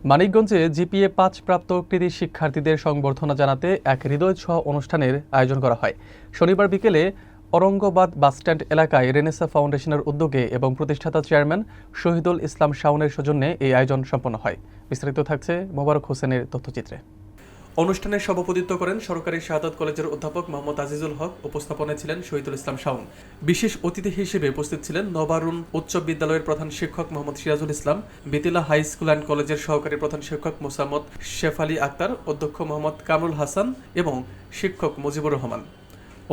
মানিকগঞ্জে জিপিএ ৫ প্রাপ্ত কৃতি শিক্ষার্থীদের সংবর্ধনা জানাতে এক হৃদয়ছোঁয়া অনুষ্ঠানের আয়োজন করা হয়। শনিবার বিকেলে অরঙ্গবাদ বাসস্ট্যান্ড এলাকায় রেনেসা ফাউন্ডেশনের উদ্যোগে এবং প্রতিষ্ঠাতা চেয়ারম্যান শহীদুল ইসলাম শাওনের সৌজন্যে এই আয়োজন সম্পন্ন হয়। বিস্তারিত থাকছে মোবারক হোসেনের তথ্যচিত্রে। অনুষ্ঠানে সভাপতিত্ব করেন সরকারি শাহাদাত কলেজের অধ্যাপক মোহাম্মদ আজিজুল হক। উপস্থাপনায় ছিলেন শহীদুল ইসলাম শাওন। বিশেষ অতিথি হিসেবে উপস্থিত ছিলেন নবারুণ উচ্চ বিদ্যালয়ের প্রধান শিক্ষক Mohammad Sirajul Islam, Betila high school and কলেজের সহকারী প্রধান শিক্ষক মোসাম্মদ শেফালি আক্তার, অধ্যক্ষ মোহাম্মদ কামরুল হাসান এবং শিক্ষক মুজিবুর রহমান।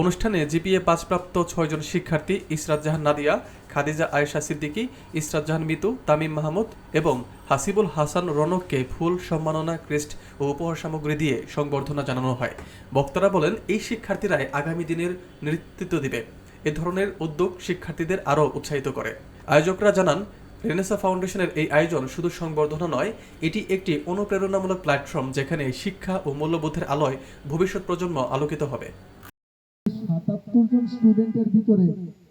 অনুষ্ঠানে জিপিএ ৫ প্রাপ্ত ৬ জন শিক্ষার্থী ইসরাত জাহান নাদিয়া, খাদিজা আয়েশা সিদ্দিকী, ইসরাত জাহান মিতু, তামিম মাহমুদ এবং হাসিবুল হাসান রনককে ফুল, সম্মাননা, ক্রেস্ট ও উপহার সামগ্রী দিয়ে সংবর্ধনা জানানো হয়। বক্তারা বলেন, এই শিক্ষার্থীরাই আগামী দিনের নেতৃত্ব দিবে। এ ধরনের উদ্যোগ শিক্ষার্থীদের আরও উৎসাহিত করে। আয়োজকরা জানান, রেনেসা ফাউন্ডেশনের এই আয়োজন শুধু সংবর্ধনা নয়, এটি একটি অনুপ্রেরণামূলক প্ল্যাটফর্ম যেখানে শিক্ষা ও মূল্যবোধের আলোয় ভবিষ্যৎ প্রজন্ম আলোকিত হবে। ৭৭ জন স্টুডেন্টের ভিতরে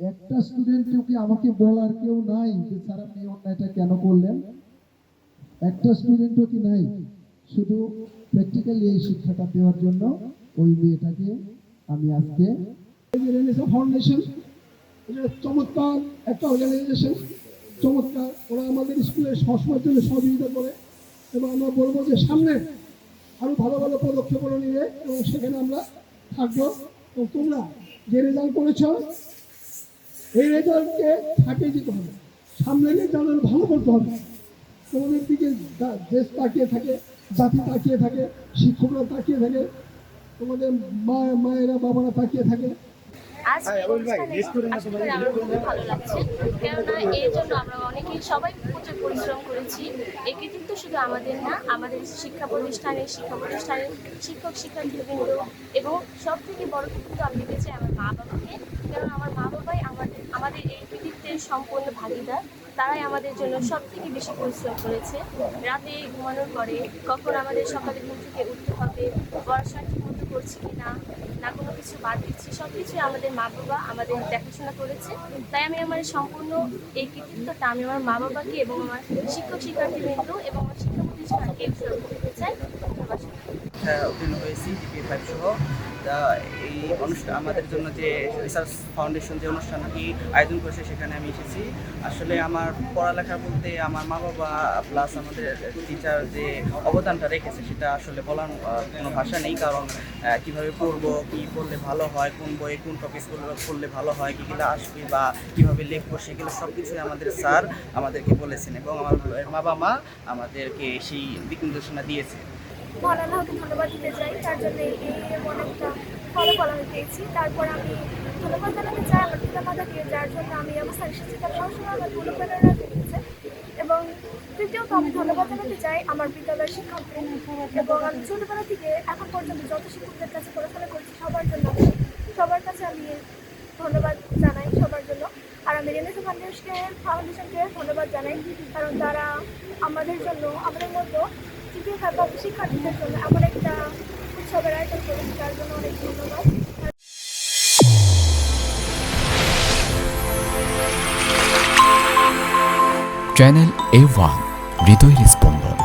একটা স্টুডেন্টও কি আমাকে বলার কেউ নাই যে স্যার আপনি অন্যায়টা কেন করলেন? একটা স্টুডেন্টও কি নাই? শুধু প্র্যাকটিক্যালি এই শিক্ষাটা দেওয়ার জন্য ওই মেয়েটাকে আমি আজকে রেনেসা ফাউন্ডেশন এটা চমৎকার একটা অর্গানাইজেশন, চমৎকার। ওরা আমাদের স্কুলের সবসময়ের জন্য সহযোগিতা করে এবং আমরা বলবো যে সামনে আরো ভালো ভালো পদক্ষেপ নিয়ে এবং সেখানে আমরা থাকবো। তো তোমরা যে রেজাল্ট করেছ এই রেজাল্টকে থাকিয়ে দিতে হবে, সামনে রেজাল্ট ভালো করতে হবে। তোমাদের দিকে দেশ তাকিয়ে থাকে, জাতি তাকিয়ে থাকে, শিক্ষকরা তাকিয়ে থাকে, তোমাদের মায়েরা বাবারা তাকিয়ে থাকে। আজ আসলে আমার খুবই ভালো লাগছে, কেননা এর জন্য আমরা অনেকেই সবাই প্রচুর পরিশ্রম করেছি। এই কৃতিত্ব শুধু আমাদের না, আমাদের শিক্ষা প্রতিষ্ঠানের শিক্ষক শিক্ষার্থীবৃন্দ এবং সব থেকে বড় কৃতিত্ব আমি দিতে চাই আমার মা বাবাকে, কেননা আমার মা বাবাই আমাদের এই কৃতিত্বের সম্পূর্ণ ভাগিদার। তারাই আমাদের জন্য সব থেকে বেশি পরিশ্রম করেছে। রাতে ঘুমানোর পরে কখন আমাদের সকালে ঘুম থেকে উঠতে হবে, পড়াশোনা ঠিক মতো করছি কি না কোনো কিছু বাদ দিচ্ছি, সব কিছুই আমাদের মা বাবা আমাদের দেখাশোনা করেছে। তাই আমি আমার সম্পূর্ণ এই কৃতিত্বটা আমি আমার মা বাবাকে এবং আমার শিক্ষক শিক্ষার্থীবৃন্দ এবং আমার শিক্ষা প্রতিষ্ঠানকে উৎসর্গ করতে চাই। উত্তীর্ণ হয়েছি জিপিএ ৫ সহ। এই অনুষ্ঠান আমাদের জন্য যে রিসার্চ ফাউন্ডেশন যে অনুষ্ঠানটি আয়োজন করেছে সেখানে আমি এসেছি। আসলে আমার পড়ালেখা বলতে আমার মা বাবা প্লাস আমাদের টিচার যে অবদানটা রেখেছে সেটা আসলে বলার কোনো ভাষা নেই। কারণ কীভাবে পড়বো, কী পড়লে ভালো হয়, কোন বইয়ে কোন টপিকসগুলো পড়লে ভালো হয়, কীগুলো আসবে বা কীভাবে লিখবো, সেগুলো সব কিছুই আমাদের স্যার আমাদেরকে বলেছেন এবং আমার বাবা মা আমাদেরকে সেই দিক নির্দেশনা দিয়েছে। আল্লাহকে ধন্যবাদ দিতে চাই, তার জন্য এই অনেকটা ফলাফল আমি পেয়েছি। তারপর আমি ধন্যবাদ জানাতে চাই আমার পিতা মাতাকে, যার জন্য আমি অবস্থান এসেছি, তার সবসময় আমার অনুপ্রেরণা দিয়েছে। এবং তৃতীয়ত আমি ধন্যবাদ জানাতে চাই আমার বিদ্যালয়ের শিক্ষকদের, এবং আমি ছোটোবেলা থেকে এখন পর্যন্ত যত শিক্ষকদের কাছে পড়াশোনা করেছি সবার কাছে আমি ধন্যবাদ জানাই সবার জন্য। আর আমি রেনেসা ফাউন্ডেশনকে ধন্যবাদ জানাই, কারণ তারা আমাদের জন্য, আমাদের মতো শিক্ষার্থীদের জন্য এমন একটা উৎসবের আয়োজন করেছে, তার জন্য অনেক ধন্যবাদ। চ্যানেল A1 হৃদয়ের স্পন্দন।